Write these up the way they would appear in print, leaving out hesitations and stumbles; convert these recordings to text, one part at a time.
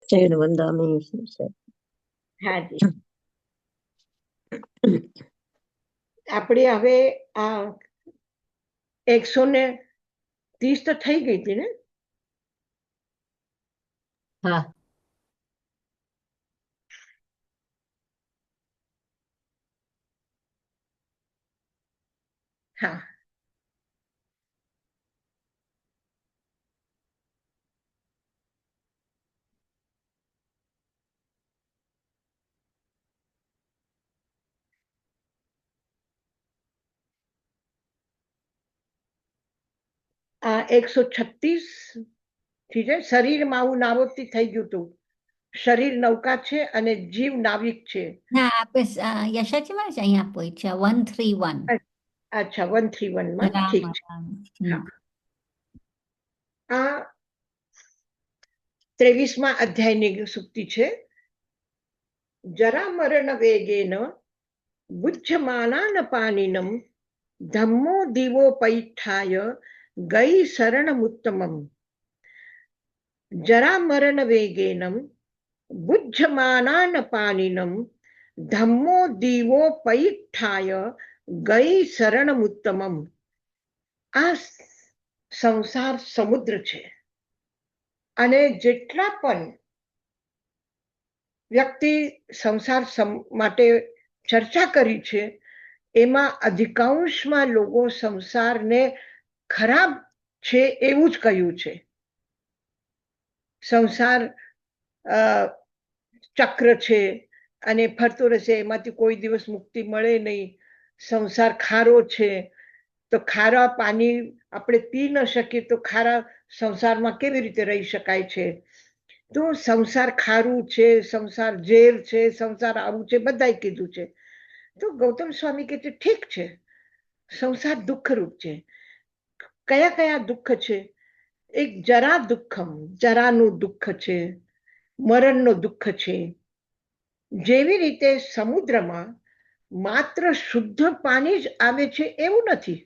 જૈન વંદામી છે. હાજી, આપણે હવે આ 130 તો થઈ ગઈ હતી ને? હા, હા. આ 136 થી છે. શરીરમાં આવું નાવોથી થઈ ગયું હતું. શરીર નૌકા છે અને જીવ નાવિક છે. ના આપે યશાચીમાં જ અહીં આપો છે 131. અચ્છા, 131 માં ઠીક છે. આ 23મા અધ્યાયની સૂક્તિ છે. જરા મરણ વેગેન બુજ્યમાનાન પાનિનમ ધમ્મો દીવો પૈઠાય ગઈ શરણમુત્તમમ. જરા મરણ વેગેનમ બુજ્યમાનાન પાનિનમ ધમ્મો દીવો પૈઠાય ગઈ શરણમુત્તમમ. આ સંસાર સમુદ્ર છે અને જેટલા પણ વ્યક્તિ સંસાર માટે ચર્ચા કરી છે એમાં અધિકાંશમાં લોકો સંસારને ખરાબ છે એવું જ કહ્યું છે. સંસાર ચક્ર છે અને ફરતો રહેશે, એમાંથી કોઈ દિવસ મુક્તિ મળે નહીં. સંસાર ખારો છે, તો ખારા પાણી આપણે પી ન શકીએ તો ખારા સંસારમાં કેવી રીતે રહી શકાય છે? તો સંસાર ખારું છે, સંસાર ઝેર છે, સંસાર આવું છે, બધાએ કીધું છે. તો ગૌતમ સ્વામી કહે છે ઠીક છે, સંસાર દુઃખરૂપ છે. કયા કયા દુઃખ છે? એક જરા દુઃખમ, જરાનું દુઃખ છે, મરણનું દુઃખ છે. જેવી રીતે સમુદ્રમાં માત્ર શુદ્ધ પાણી જ આવે છે એવું નથી.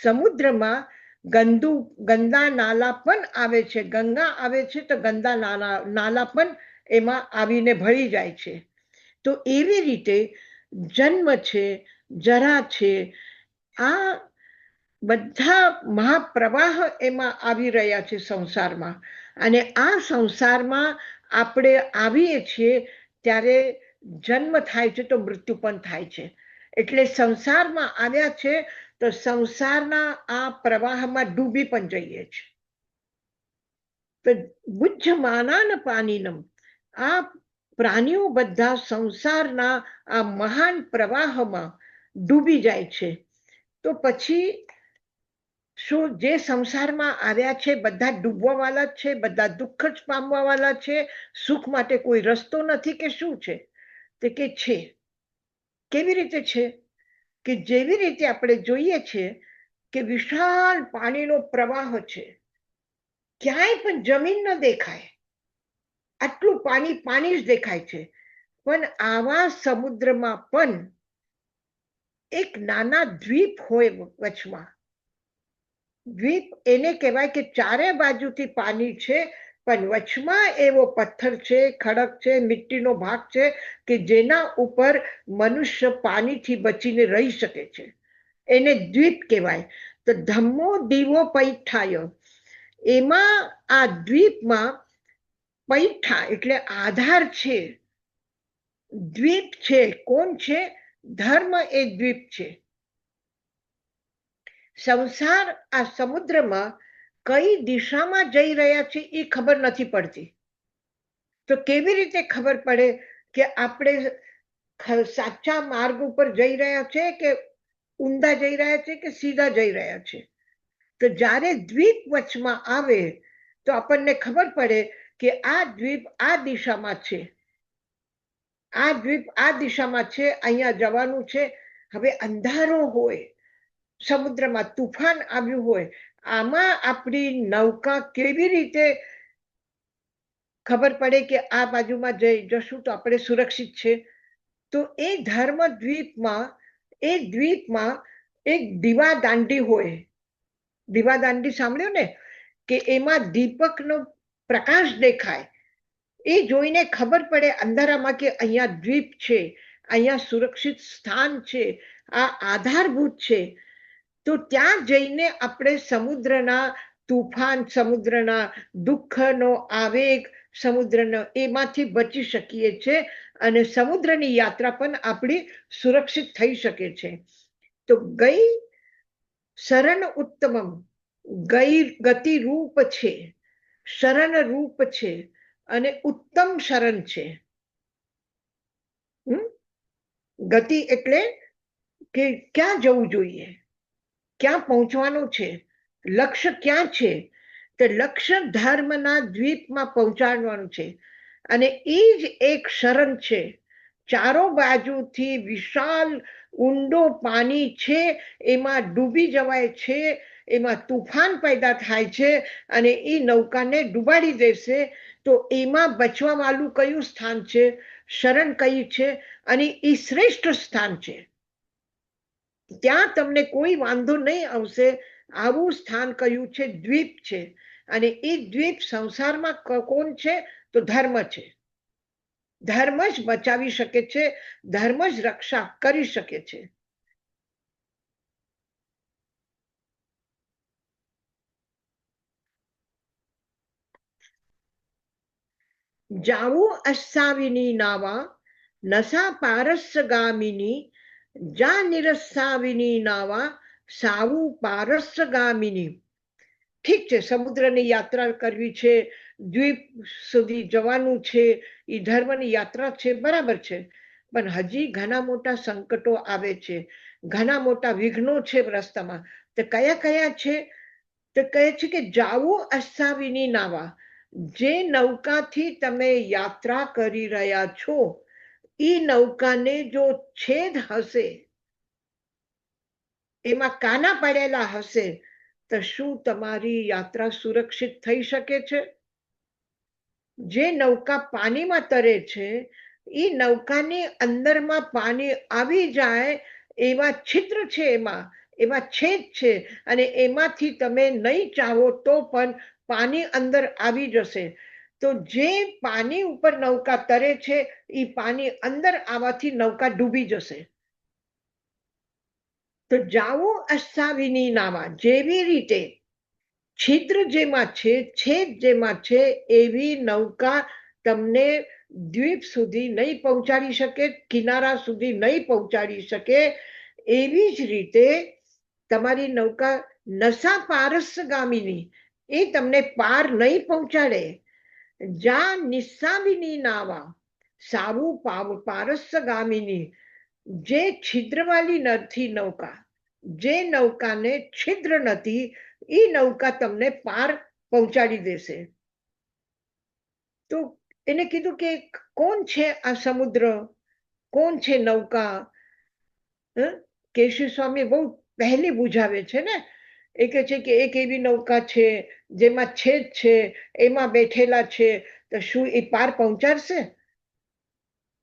સમુદ્રમાં ગંદા નાલા પણ આવે છે. ગંગા આવે છે તો ગંદા નાલા પણ એમાં આવીને ભળી જાય છે. તો એવી રીતે જન્મ છે, જરા છે, આ બધા મહાપ્રવાહ એમાં આવી રહ્યા છે સંસારમાં. અને આ સંસારમાં આપણે આવીએ છીએ ત્યારે જન્મ થાય છે તો મૃત્યુ પણ થાય છે. એટલે સંસારમાં આવ્યા છે તો સંસારના આ પ્રવાહમાં ડૂબી પણ જઈએ છીએ. તો બુજ્યમાનાન પાનિનમ, આ પ્રાણીઓ બધા સંસારના આ મહાન પ્રવાહમાં ડૂબી જાય છે. તો પછી શું જે સંસારમાં આવ્યા છે બધા ડૂબવા વાળા છે? બધા દુઃખ જ પામવા વાળા છે? સુખ માટે કોઈ રસ્તો નથી કે શું છે? તે કે છે. કેવી રીતે છે? કે જેવી રીતે આપણે જોઈએ છીએ કે વિશાળ પાણીનો પ્રવાહ છે, ક્યાંય પણ જમીન ન દેખાય, આટલું પાણી પાણી જ દેખાય છે. પણ આવા સમુદ્રમાં પણ એક નાના દ્વીપ હોય વચમાં. દ્વીપ એને કહેવાય કે ચારે બાજુથી પાણી છે પણ વચમાં એવો પથ્થર છે, ખડક છે, મિટ્ટીનો ભાગ છે કે જેના ઉપર મનુષ્ય પાણીથી બચીને રહી શકે છે. એને દ્વીપ કહેવાય. તો ધમ્મો દીવો પૈઠાય, એમાં આ દ્વીપમાં પૈઠા એટલે આધાર છે, દ્વીપ છે. કોણ છે? ધર્મ એ દ્વીપ છે. સંસાર આ સમુદ્રમાં કઈ દિશામાં જઈ રહ્યા છે એ ખબર નથી પડતી. તો કેવી રીતે ખબર પડે કે આપણે સાચા માર્ગ ઉપર જઈ રહ્યા છે કે ઊંધા જઈ રહ્યા છે કે સીધા જઈ રહ્યા છે? તો જ્યારે દ્વીપ વચમાં આવે તો આપણને ખબર પડે કે આ દ્વીપ આ દિશામાં છે, આ દ્વીપ આ દિશામાં છે, અહીંયા જવાનું છે. હવે અંધારો હોય, સમુદ્રમાં તુફાન આવ્યું હોય, આમાં આપણી નૌકા કેવી રીતે ખબર પડે કે આ બાજુમાં જશું તો આપણે સુરક્ષિત છે? તો એ ધર્મ દ્વીપમાં એક દીવાદાંડી હોય. દીવાદાંડી સાંભળ્યું ને? કે એમાં દીપકનો પ્રકાશ દેખાય એ જોઈને ખબર પડે અંધારામાં કે અહીંયા દ્વીપ છે, અહીંયા સુરક્ષિત સ્થાન છે, આ આધારભૂત છે. તો ત્યાં જઈને આપણે સમુદ્રના તુફાન, સમુદ્રના દુઃખનો આવેગ, સમુદ્રનો એમાંથી બચી શકીએ છીએ અને સમુદ્રની યાત્રા પણ આપણી સુરક્ષિત થઈ શકે છે. તો ગઈ શરણ ઉત્તમમ, ગઈ ગતિ રૂપ છે, શરણ રૂપ છે અને ઉત્તમ શરણ છે. ગતિ એટલે કે ક્યાં જવું જોઈએ, ક્યાં પહોંચવાનું છે, લક્ષ્ય ક્યાં છે. તો લક્ષ્ય ધર્મના દ્વીપમાં પહોંચાડવાનું છે અને એ જ એક શરણ છે. ચારો બાજુથી વિશાળ ઊંડો પાણી છે, એમાં ડૂબી જવાય છે, એમાં તુફાન પેદા થાય છે અને એ નૌકાને ડૂબાડી દેશે. તો એમાં બચવા વાળું કયું સ્થાન છે, શરણ કઈ છે, અને એ શ્રેષ્ઠ સ્થાન છે. ત્યાં તમને કોઈ વાંધો નહીં આવશે. આવું સ્થાન કયું છે, દ્વીપ છે. અને એ દ્વીપ સંસારમાં કોણ છે, તો ધર્મ છે. ધર્મ જ બચાવી શકે છે, ધર્મ જ રક્ષા કરી શકે છે. જાવું અસાવિની નાવા, નસા પારસગામિની, જા નિરસાવિની નાવા, સાવું પારસગામિની. ઠીક છે, સમુદ્રની યાત્રા કરવી છે, દ્વીપ સુધી જવાનું છે, એ ધર્મની યાત્રા છે, બરાબર છે. પણ હજી ઘણા મોટા સંકટો આવે છે, ઘણા મોટા વિઘ્નો છે રસ્તામાં. તો કયા કયા છે? તો કહે છે કે જાવું અસાવિની નાવા, જે નૌકાથી તમે યાત્રા કરી રહ્યા છો એ નૌકાને જો છેદ હશે, એમાં કાના પડેલા હશે, તો શું તમારી યાત્રા સુરક્ષિત થઈ શકે છે? જે નૌકા પાણીમાં તરે છે એ નૌકાની અંદરમાં પાણી આવી જાય એવા છિદ્ર છે, એમાં છેદ છે અને એમાંથી તમે નહીં ચાહો તો પણ પાણી અંદર આવી જશે. તો જે પાણી ઉપર નૌકા તરે છે એ પાણી અંદર આવવાથી નૌકા ડૂબી જશે. તો જાવો અસાવિની નાવા, જેવી રીતે છિદ્ર જેમાં છે, છેદ જેમાં છે, એવી નૌકા તમને દ્વીપ સુધી નહીં પહોંચાડી શકે, કિનારા સુધી નહીં પહોંચાડી શકે. એવી જ રીતે તમારી નૌકા નસા પારસગામિની, એ તમને પાર નહીં પહોંચાડે. જા નિસ્સાવિની નાવા, સાવું પારસગામિની, જે છિદ્રવાળી નથી નૌકા, જે નૌકાને છિદ્ર નથી, એ નૌકા તમને પાર પહોંચાડી દેશે. તો એને કીધું કે કોણ છે આ સમુદ્ર, કોણ છે નૌકા? કેશવ સ્વામી બહુ પહેલી બુઝાવે છે ને. એ કહે છે કે એક એવી નૌકા છે જેમાં છેદ છે, એમાં બેઠેલા છે, તો શું એ પાર પહોંચાડશે?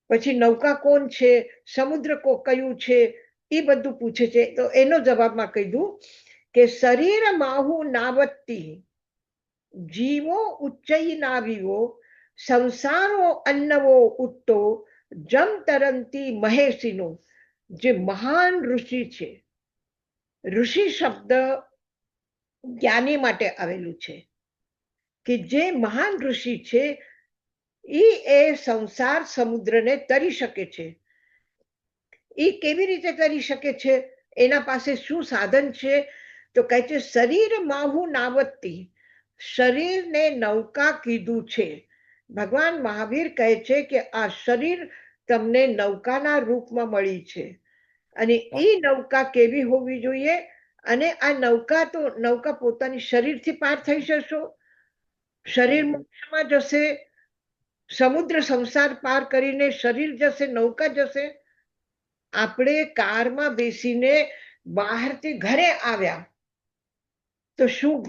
પછી નૌકા કોણ છે, સમુદ્ર કયું છે, એ બધું પૂછે છે. તો એનો જવાબમાં કીધું કે શરીર માહુ નાવતી, જીવો ઉચ્ચઈ નાવીઓ, સંસારો અન્નવો ઉત્તો, જમ તરંતી મહેશીનો. જે મહાન ઋષિ છે, ઋષિ શબ્દ જ્ઞાની માટે આવેલું છે, કે જે મહાન ઋષિ છે એ સંસાર સમુદ્રને તરી શકે છે. એ કેવી રીતે કરી શકે છે, એના પાસે શું સાધન છે? તો કહે છે શરીર માહુ નાવતી, શરીરને નૌકા કીધું છે. ભગવાન મહાવીર કહે છે કે આ શરીર તમને નૌકાના રૂપમાં મળી છે અને એ નૌકા કેવી હોવી જોઈએ? અને આ નૌકા પોતાની શરીરથી પાર થઈ જશો, શરીર મોક્ષમાં જશે, સમુદ્ર સંસાર પાર કરીને શરીર જશે, નૌકા જશે. આપણે કારમાં બેસીને બહારથી ઘરે આવ્યા, તો શું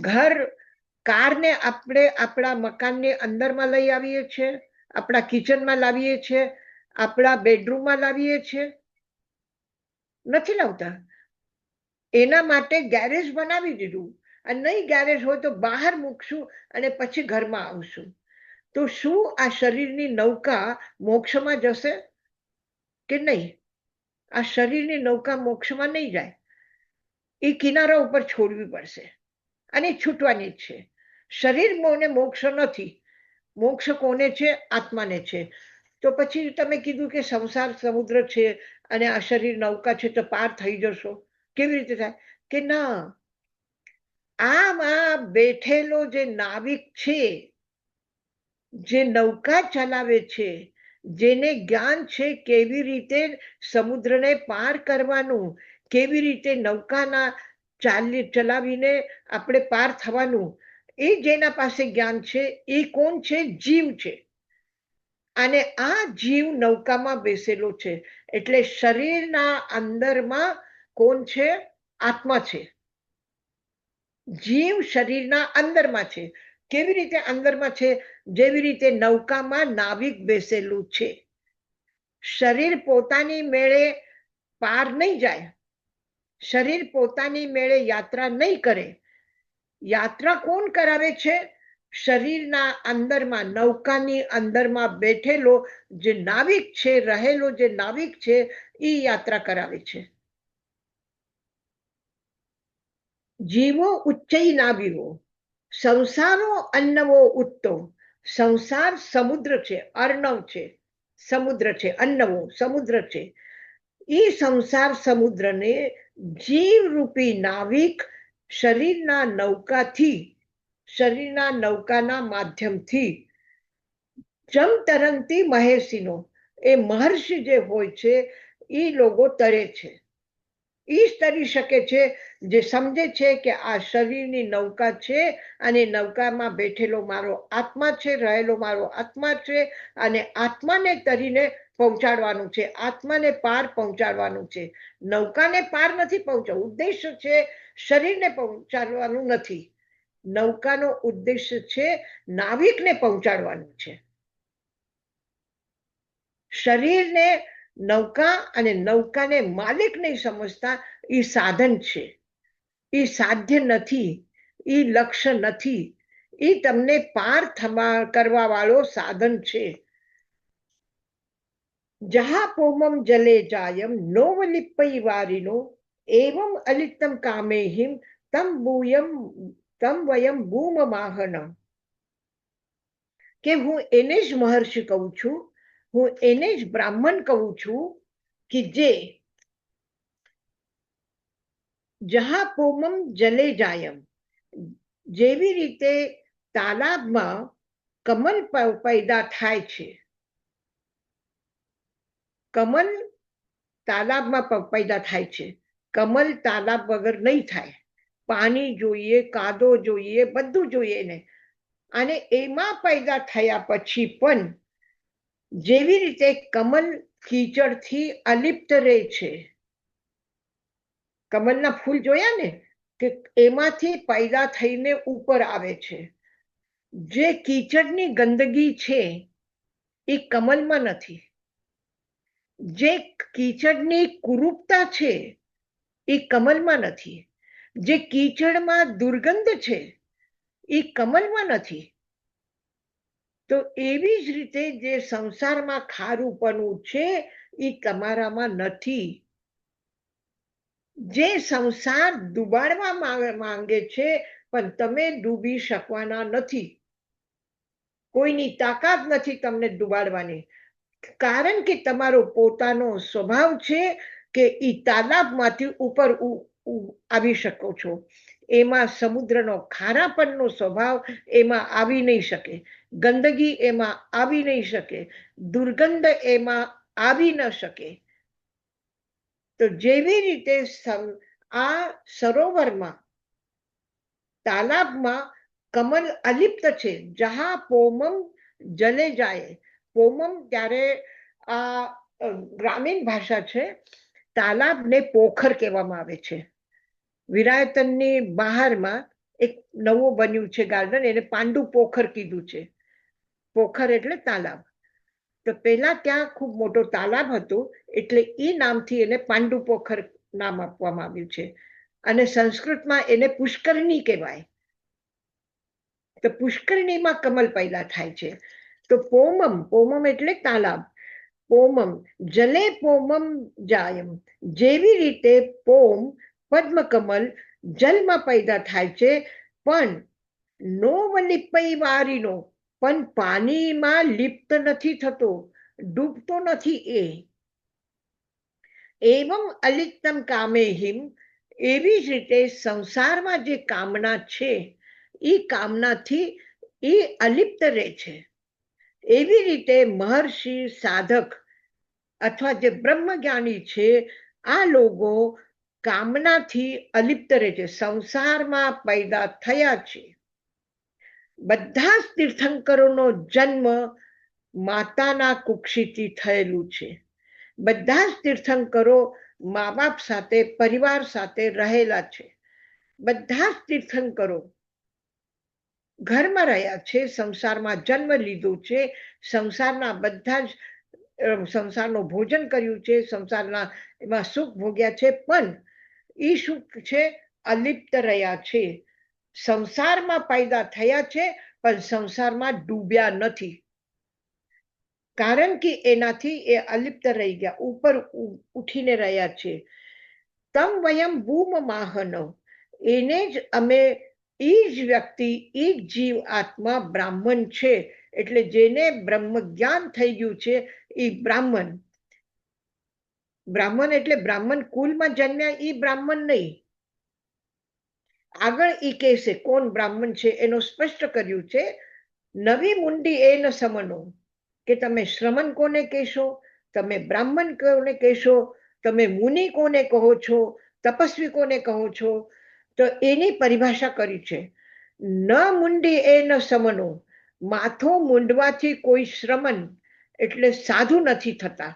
કારને આપણે આપણા મકાનની અંદરમાં લઈ આવીએ છીએ, આપણા કિચનમાં લાવીએ છીએ, આપણા બેડરૂમમાં લાવીએ છીએ? નથી લાવતા. એના માટે ગેરેજ બનાવી દીધું, અને નહીં ગેરેજ હોય તો બહાર મૂકશું અને પછી ઘરમાં આવશું. તો શું આ શરીરની નૌકા મોક્ષમાં જશે કે નહીં? આ શરીરની નૌકા મોક્ષમાં નહીં જાય, એ કિનારા ઉપર છોડવી પડશે અને છૂટવાની જ છે. શરીર મોને મોક્ષ નથી. મોક્ષ કોને છે? આત્માને છે. તો પછી તમે કીધું કે સંસાર સમુદ્ર છે અને આ શરીર નૌકા છે, તો પાર થઈ જશો. કેવી રીતે થાય? કે ના, આમાં બેઠેલો જે નાવિક છે, જે નૌકા ચલાવે છે, જેને જ્ઞાન છે કેવી રીતે સમુદ્રને પાર કરવાનું, કેવી રીતે નૌકાના ચલાવીને આપણે પાર થવાનું, એ જેના પાસે જ્ઞાન છે એ કોણ છે? જીવ છે. અને આ જીવ નૌકામાં બેસેલો છે. એટલે શરીરના અંદરમાં કોણ છે? આત્મા છે. જીવ શરીરના અંદરમાં છે. કેવી રીતે અંદરમાં છે? જેવી રીતે નૌકામાં નાવિક બેસેલું છે. શરીર પોતાની મેળે પાર નહીં જાય, શરીર પોતાની મેળે યાત્રા નહીં કરે. યાત્રા કોણ કરાવે છે? શરીરના અંદરમાં, નૌકાની અંદરમાં બેઠેલો જે નાવિક છે, રહેલો જે નાવિક છે, એ યાત્રા કરાવે છે. જીવો ઉચ્ચઈ નાવિવો, સંસારો અન્નવો ઉત્તો. સંસાર સમુદ્ર છે, અર્ણવ છે, સમુદ્ર છે, અન્નવો સમુદ્ર છે. એ સંસાર સમુદ્રને જીવરૂપી નાવિક શરીરના નૌકાથી, શરીરના નૌકાના માધ્યમથી જમ તરંતી મહેર્ષિનો, એ મહર્ષિ જે હોય છે એ લોકો તરે છે. એ જ તરી શકે છે જે સમજે છે કે આ શરીરની નૌકા છે અને નૌકામાં બેઠેલો મારો આત્મા છે, રહેલો મારો આત્મા છે, અને આત્માને તરીને પહોંચાડવાનું છે, આત્માને પાર પહોંચાડવાનું છે. નૌકાને પાર નથી પહોંચાડવું. ઉદ્દેશ્ય છે શરીરને પહોંચાડવાનું નથી. નૌકાનો ઉદ્દેશ્ય છે નાવિકને પહોંચાડવાનું છે. શરીરને નૌકા અને નૌકાને માલિક નહીં સમજતા. એ સાધન છે, એ સાધ્ય નથી, એ લક્ષ્ય નથી. એ તમને પાર કરવા વાળો સાધન છે. જહા પોમમ જલે જાયમ નોવલિપ્પઈ વારિનો એવમ અલિપ્તમ કામેહિમ તમ વયમ ભૂમ માહનમ. કે હું એને જ મહર્ષિ કહું છું, હું એને જ બ્રાહ્મણ કહું છું કે જે જહા પોમમ જલે જાયમ, જેવી રીતે તાલાબમાં કમલ પેદા થાય છે. કમલ તાલાબમાં પેદા થાય છે. કમલ તાલાબ વગર નહીં થાય. પાણી જોઈએ, કાદો જોઈએ, બધું જોઈએ એને. અને એમાં પેદા થયા પછી પણ જેવી રીતે કમલ કીચડથી અલિપ્ત રહે છે. કમલના ફૂલ જોયા ને, કે એમાંથી પેદા થઈને ઉપર આવે છે. જે કીચડની ગંદગી છે એ કમલમાં નથી. જે કીચડની કુરૂપતા છે એ કમલમાં નથી. જે કીચડમાં દુર્ગંધ છે એ કમલમાં નથી. તો એવી જ રીતે જે સંસારમાં ખારુંપણું છે એ તમારામાં નથી. જે સંસાર ડૂબાડવા માંગે છે પણ તમે ડૂબી શકવાના નથી. કોઈની તાકાત નથી તમને ડૂબાડવાની. કારણ કે તમારો પોતાનો સ્વભાવ છે કે એ તાલાબમાંથી ઉપર આવી શકો છો. એમાં સમુદ્રનો ખારાપણનો સ્વભાવ એમાં આવી નહીં શકે. ગંદગી એમાં આવી નહીં શકે. દુર્ગંધ એમાં આવી ન શકે. તો જેવી રીતે આ સરોવરમાં, તાલાબમાં કમલ અલિપ્ત છે. જહા પોમમ જલે જાય. પોમમ ત્યારે આ ગ્રામીણ ભાષા છે. તાલાબને પોખર કહેવામાં આવે છે. વિરાયતનની બહારમાં એક નવું બન્યું છે ગાર્ડન, એને પાંડુ પોખર કીધું છે. પોખર એટલે તાલાબ. તો પહેલા ત્યાં ખૂબ મોટો તાલાબ હતો એટલે એ નામથી એને પાંડુ પોખર નામ આપવામાં આવ્યું છે. અને સંસ્કૃતમાં એને પુષ્કરણી કહેવાય. તો પુષ્કરણીમાં કમલ પેદા થાય છે. તો પોમમ, પોમમ એટલે તાલાબ. પોમમ જલે પોમમ જાયમ, જેવી રીતે પોમ પદ્મકમલ જલમાં પેદા થાય છે, પણ નો વલિપઈ વારીનો, પણ પાણીમાં લિપ્ત નથી થતો, ડૂબતો નથી એ. એવમ અલિપ્તમ કામેહિમ, એવી જ રીતે સંસારમાં જે કામના છે એ કામનાથી એ અલિપ્ત રહે છે. એવી રીતે મહર્ષિ, સાધક અથવા જે બ્રહ્મજ્ઞાની છે આ લોકો કામનાથી અલિપ્ત રહે છે, સંસારમાં પેદા થયા છે. બધા જ તીર્થંકરોનો જન્મ માતાના કુક્ષીથી થયેલું છે. બધા જ તીર્થંકરો મા બાપ સાથે, પરિવાર સાથે રહેલા છે. બધા જ તીર્થંકરો ઘરમાં રહ્યા છે, સંસારમાં જન્મ લીધો છે, સંસારના બધા જ સંસારનું ભોજન કર્યું છે, સંસારના એમાં સુખ ભોગ્યા છે, પણ એ સુખ છે અલિપ્ત રહ્યા છે. સંસારમાં પેદા થયા છે પણ સંસારમાં ડૂબ્યા નથી, કારણ કે એનાથી એ અલિપ્ત રહી ગયા, ઉપર ઉઠીને રહ્યા છે. તમ વયમ ભૂમ માહનો, એને જ અમે, એ જ વ્યક્તિ, એ જ જીવ આત્મા બ્રાહ્મણ છે, એટલે જેને બ્રહ્મ જ્ઞાન થઈ ગયું છે એ બ્રાહ્મણ. બ્રાહ્મણ એટલે બ્રાહ્મણ કુલમાં જન્મ્યા એ બ્રાહ્મણ નહીં. આગળ એ કહેશે કોણ બ્રાહ્મણ છે એનો સ્પષ્ટ કર્યું છે. નવી મુંડી એ ન સમનો, કે તમે શ્રમણ કોને કહેશો, તમે બ્રાહ્મણ કોને કહેશો, તમે મુનિ કોને કહો છો, તપસ્વી કોને કહો છો, તો એની પરિભાષા કરી છે. ન મુંડી એ ન સમનો, માથું મૂંડવાથી કોઈ શ્રમણ એટલે સાધુ નથી થતા.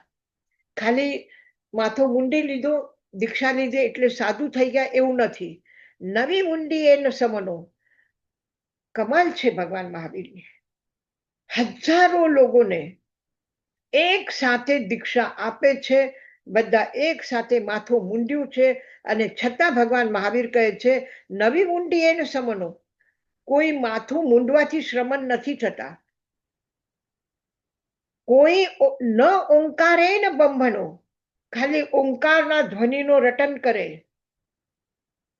ખાલી માથો મૂંડી લીધો, દીક્ષા લીધી એટલે સાધુ થઈ ગયા એવું નથી. નવી મુંડી એ ન સમનો, કમાલ છે ભગવાન મહાવીરની. હજારો લોકોને એક સાથે દીક્ષા આપે છે, બધા એક સાથે માથું મૂંડ્યું છે, અને છતાં ભગવાન મહાવીર કહે છે નવી મુંડી એ ન સમનો, કોઈ માથું મૂંડવાથી શ્રમણ નથી થતા. કોઈ ન ઓંકારે ન બંભનો, ખાલી ઓંકારના ધ્વનિનો રટન કરે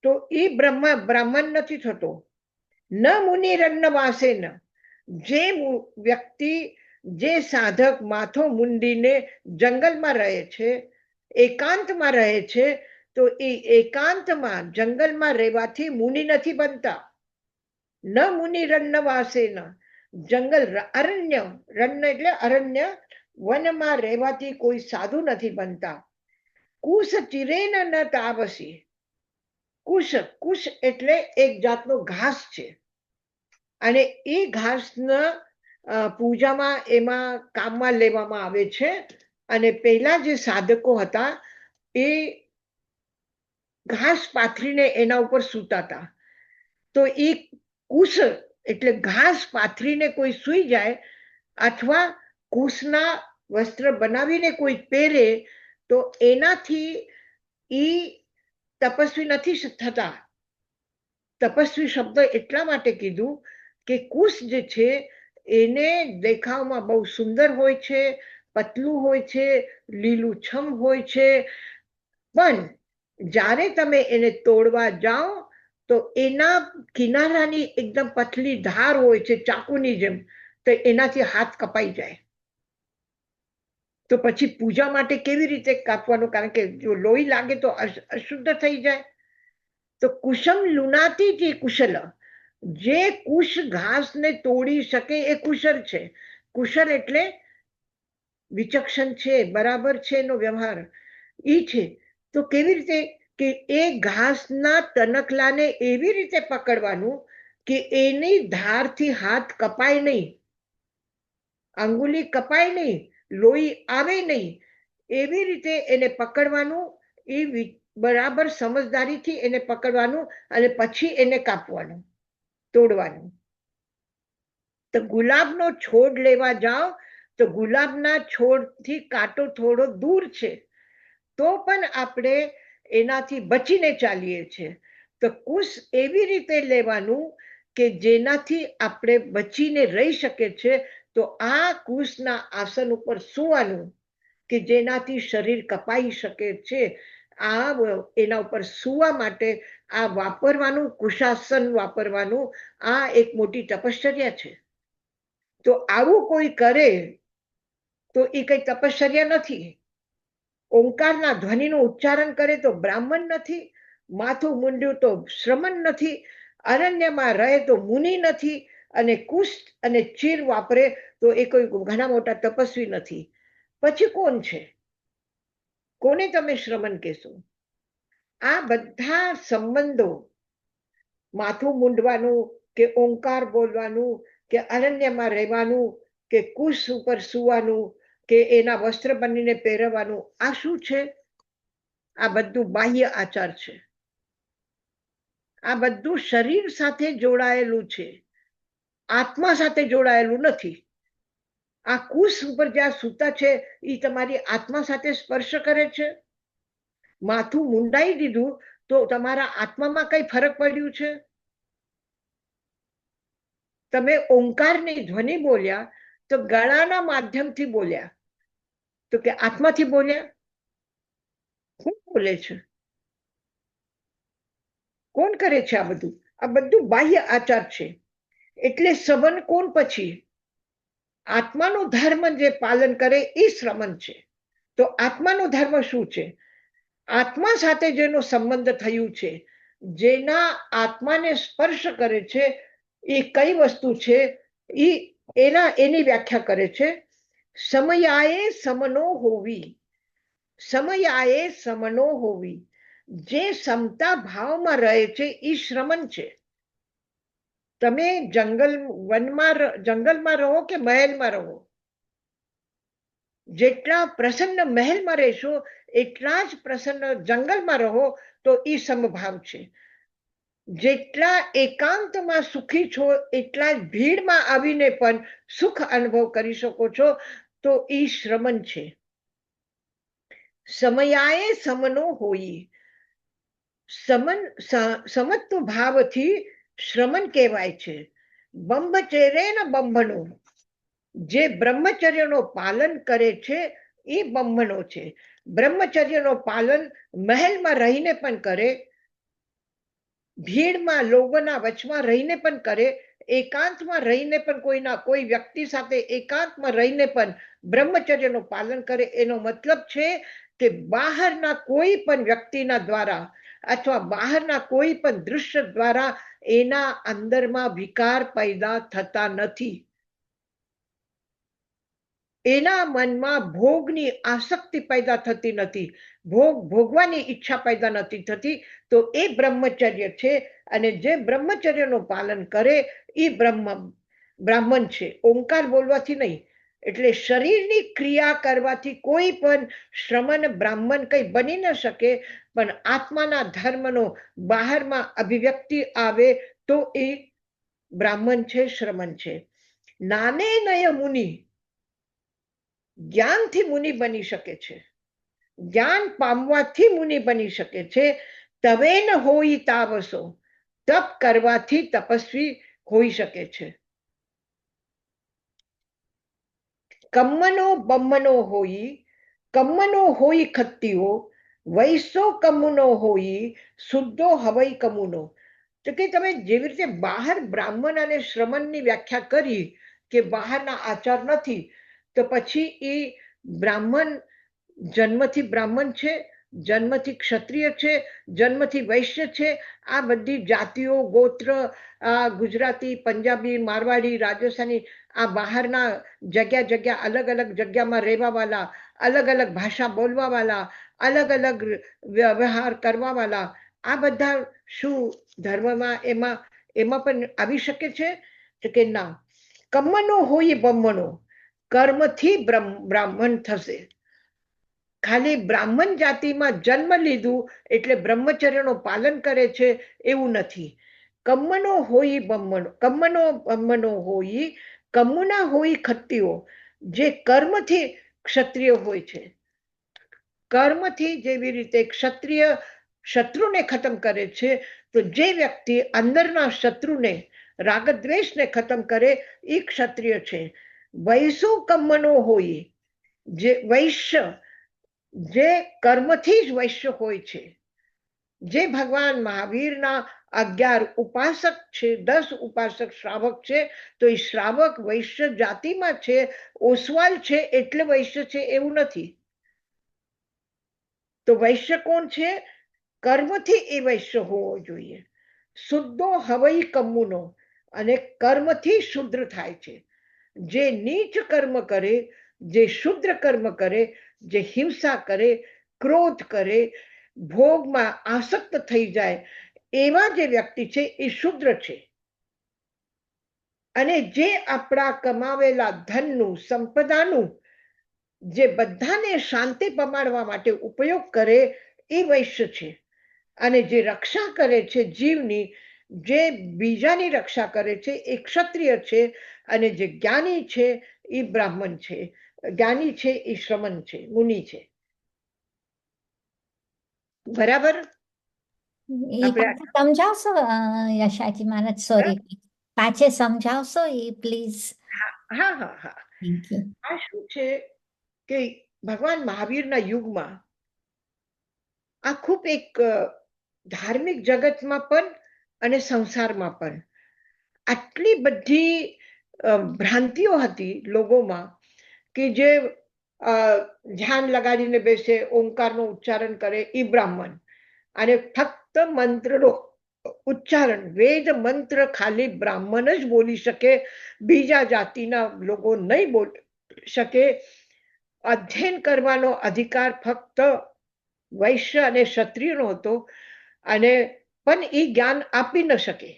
તો એ બ્રાહ્મણ નથી થતો. ન મુનિ રન્નવાસેન, જે વ્યક્તિ, જે સાધક માથો મૂંડીને જંગલમાં રહે છે, એકાંતમાં રહે છે, તો એ એકાંતમાં જંગલમાં રહેવાથી મુનિ નથી બનતા. ન મુનિ રન્નવાસેન, જંગલ અરણ્ય, રણ્ય એટલે અરણ્ય, વનમાં રહેવાથી કોઈ સાધુ નથી બનતા. કુશ ચિરેન ન તાવસી, કુશ, કુશ એટલે એક જાતનો ઘાસ છે, અને એ ઘાસના પૂજામાં એમાં કામમાં લેવામાં આવે છે. અને પહેલા જે સાધકો હતા એ ઘાસ પાથરીને એના ઉપર સૂતા હતા. તો એ કુશ એટલે ઘાસ પાથરીને કોઈ સૂઈ જાય, અથવા કુશના વસ્ત્ર બનાવીને કોઈ પહેરે, તો એનાથી એ તપસ્વી નથી થતા. તપસ્વી શબ્દ એટલા માટે કીધું કે કુશ જે છે એને દેખાવમાં બહુ સુંદર હોય છે, પતલું હોય છે, લીલુંછમ હોય છે, પણ જ્યારે તમે એને તોડવા જાઓ તો એના કિનારાની એકદમ પતલી ધાર હોય છે, ચાકુની જેમ, તો એનાથી હાથ કપાઈ જાય. તો પછી પૂજા માટે કેવી રીતે કાપવાનું, કારણ કે જો લોહી લાગે તો અશુદ્ધ થઈ જાય. તો કુશમ લુનાતી જે કુશલ, જે કુશ ઘાસને તોડી શકે એ કુશળ છે. કુશળ એટલે વિચક્ષણ છે, બરાબર છે એનો વ્યવહાર એ છે. તો કેવી રીતે કે એ ઘાસના તનકલાને એવી રીતે પકડવાનું કે એની ધારથી હાથ કપાય નહીં, આંગુલી કપાય નહીં, લોહી આવે નહીં, એવી રીતે એને પકડવાનું. એ બરાબર સમજદારીથી એને પકડવાનું અને પછી એને કાપવાનું, તોડવાનું. તો ગુલાબનો છોડ લેવા જાઓ તો ગુલાબના છોડથી કાંટો થોડો દૂર છે, તો પણ આપણે એનાથી બચીને ચાલીએ છીએ. તો કુશ એવી રીતે લેવાનું કે જેનાથી આપણે બચીને રહી શકીએ છીએ, તો આ કુશના આસન ઉપર સુવાનું કે જેનાથી શરીર કપાઈ શકે છે, આ એના ઉપર સુવા માટે આ વાપરવાનું, કુશાસન વાપરવાનું, આ એક મોટી તપશ્ચર્યા છે. તો આવું કોઈ કરે તો એ કઈ તપશ્ચર્યા નથી. ઓંકારના ધ્વનિનું ઉચ્ચારણ કરે તો બ્રાહ્મણ નથી, માથું મૂંડ્યું તો શ્રમણ નથી, અરણ્યમાં રહે તો મુનિ નથી, અને કુશ અને ચીર વાપરે તો એ કોઈ ઘણા મોટા તપસ્વી નથી. પછી કોણ છે? કોને તમે શ્રમણ કહેશો? આ બધા સંબંધો, માથું મૂંડવાનું કે ઓંકાર બોલવાનું કે અરણ્યમાં રહેવાનું કે કુશ ઉપર સુવાનું કે એના વસ્ત્ર બનીને પહેરવાનું, આ શું છે? આ બધું બાહ્ય આચાર છે. આ બધું શરીર સાથે જોડાયેલું છે, આત્મા સાથે જોડાયેલું નથી. આ કુશ ઉપર જ્યાં સૂતા છે એ તમારી આત્મા સાથે સ્પર્શ કરે છે. માથું મુંડાઈ દીધું તો તમારા આત્મામાં કઈ ફરક પડ્યું છે? તમે ઓંકારની ધ્વનિ બોલ્યા તો ગળાના માધ્યમથી બોલ્યા, તો કે આત્માથી બોલ્યા? કોણ બોલે છે? કોણ કરે છે આ બધું? આ બધું બાહ્ય આચાર છે. એટલે શ્રવણ કોણ? પછી આત્માનો ધર્મ જે પાલન કરે એ શ્રમણ છે. તો આત્માનો ધર્મ શું છે? આત્મા સાથે જેનો સંબંધ થયું છે, જેના આત્માને સ્પર્શ કરે છે, એ કઈ વસ્તુ છે? એની વ્યાખ્યા કરે છે. સમયાએ સમનો હોવી. સમયાએ સમનો હોવી. જે સમતા ભાવમાં રહે છે એ શ્રમણ છે. તમે જંગલમાં રહો કે મહેલમાં રહો, જેટલા પ્રસન્ન મહેલમાં રહેશો એટલા જ પ્રસન્ન જંગલમાં રહો તો એ સમભાવ છે. જેટલા એકાંતમાં સુખી છો એટલા જ ભીડમાં આવીને પણ સુખ અનુભવ કરી શકો છો, તો એ શ્રમણ છે. સમયાએ સમનો હોઈ. સમત્વ ભાવથી શ્રમણ કહેવાય છે. બ્રહ્મચર્ય ને બંભનો, જે બ્રહ્મચર્યનો પાલન કરે છે એ બ્રહ્મનો છે. બ્રહ્મચર્યનો પાલન મહેલમાં રહીને પણ કરે, ભીડમાં લોકોના વચમાં રહીને પણ કરે, એકાંતમાં રહીને પણ કોઈ વ્યક્તિ સાથે એકાંતમાં રહીને પણ બ્રહ્મચર્યનું પાલન કરે. એનો મતલબ છે કે બહારના કોઈ પણ વ્યક્તિના દ્વારા અથવા બહારના કોઈ પણ દૃશ્ય દ્વારા એના અંદરમાં વિકાર પેદા થતા નથી. એના મનમાં ભોગની આસક્તિ પેદા થતી નથી, ભોગવાની ઈચ્છા પેદા નથી થતી. તો એ બ્રહ્મચર્ય છે. અને જે બ્રહ્મચર્યનું પાલન કરે એ બ્રાહ્મણ છે. ઓંકાર બોલવાથી નહીં. એટલે શરીરની ક્રિયા કરવાથી કોઈ પણ શ્રમણ બ્રાહ્મણ કઈ બની ન શકે, પણ આત્માના ધર્મનો બહારમાં અભિવ્યક્તિ આવે તો એ બ્રાહ્મણ છે, શ્રમણ છે. નાને નય મુનિ, જ્ઞાનથી મુનિ બની શકે છે, જ્ઞાન પામવાથી મુનિ બની શકે છે. તવે ન હોઈ તાવસો, તપ કરવાથી તપસ્વી હોઈ શકે છે. કમ્મનો બમ્મનો હોઈ, કમ્મનો હોઈ ખત્તીઓ, વૈસો કમ્મનો હોઈ, શુદ્ધો હવઈ કમુનો. તો કે તમે જેવી રીતે બહાર બ્રાહ્મણ અને શ્રમણની વ્યાખ્યા કરી કે બહારના આચાર નથી, તો પછી એ બ્રાહ્મણ જન્મથી બ્રાહ્મણ છે, જન્મથી ક્ષત્રિય છે, જન્મથી વૈશ્ય છે. આ બધી જાતિઓ, ગોત્ર, ગુજરાતી, પંજાબી, મારવાડી, રાજસ્થાની, આ બહારના જગ્યા અલગ અલગ જગ્યામાં રહેવાવાળા, અલગ અલગ ભાષા બોલવાવાળા, અલગ અલગ વ્યવહાર કરવાવાળા, આ બધા શું ધર્મમાં એમાં પણ આવી શકે છે? તો કે ના. કમ્મનો હોય બ્રહ્મણો, કર્મથી બ્રાહ્મણ થશે. ખાલી બ્રાહ્મણ જાતિમાં જન્મ લીધું એટલે બ્રહ્મચર્યનું પાલન કરે છે એવું નથી. કમ્મનો હોય બ્રહ્મણો, કમ્મનો બ્રહ્મણો હોય, કમ્મુના હોય ખત્તીઓ, જે કર્મથી ક્ષત્રિય હોય છે. કર્મથી જેવી રીતે ક્ષત્રિય શત્રુને ખતમ કરે છે, તો જે વ્યક્તિ અંદરના શત્રુને, રાગદ્વેષને ખતમ કરે એ ક્ષત્રિય છે. વૈસો કર્મનો હોય, જે વૈશ્ય જે કર્મથી જ વૈશ્ય હોય છે, જે ભગવાન મહાવીરના 11 ઉપાસક છે, 10 ઉપાસક શ્રાવક છે, તો એ શ્રાવક વૈશ્ય જાતિમાં છે, ઓસવાલ છે એટલે વૈશ્ય છે એવું નથી. તો વૈશ્ય કોણ છે? કર્મથી એ વૈશ્ય હોવો જોઈએ. શુદ્ધો હવઈ કમ્મુનો, અને કર્મથી શુદ્ર થાય છે. જે નીચ કર્મ કરે, જે શુદ્ર કર્મ કરે, જે હિંસા કરે, ક્રોધ કરે, ભોગમાં આસક્ત થઈ જાય, એવા જે વ્યક્તિ છે એ શુદ્ર છે. અને જે આપણા કમાવેલા ધનનું, સંપદાનું જે બધાને શાંતિ પમાડવા માટે ઉપયોગ કરે એ વૈશ્ય છે. અને જે રક્ષા કરે છે જીવની, જે બીજાની રક્ષા કરે છે એ ક્ષત્રિય છે. અને જે જ્ઞાની છે એ બ્રાહ્મણ છે, જ્ઞાની છે એ શ્રમણ છે, મુનિ છે. બરાબર? એ પાછું સમજાવશો યશાજી મહારાજ? Sorry, પાછે સમજાવશો A please? હા હા હા. Thank you. આ શું છે કે ભગવાન મહાવીરના યુગમાં આ ખૂબ એક ધાર્મિક જગતમાં પણ અને સંસારમાં પણ આટલી બધી ભ્રાંતિઓ હતી લોકોમાં, કે જે ધ્યાન લગાડીને બેસે, ઓંકારનું ઉચ્ચારણ કરે એ બ્રાહ્મણ, અને ફક્ત મંત્રનો ઉચ્ચારણ, વેદ મંત્ર ખાલી બ્રાહ્મણ જ બોલી શકે, બીજા જાતિના લોકો નહીં બોલી શકે. અધ્યયન કરવાનો અધિકાર ફક્ત વૈશ્ય અને ક્ષત્રિયનો હતો, અને પણ એ જ્ઞાન આપી ન શકે.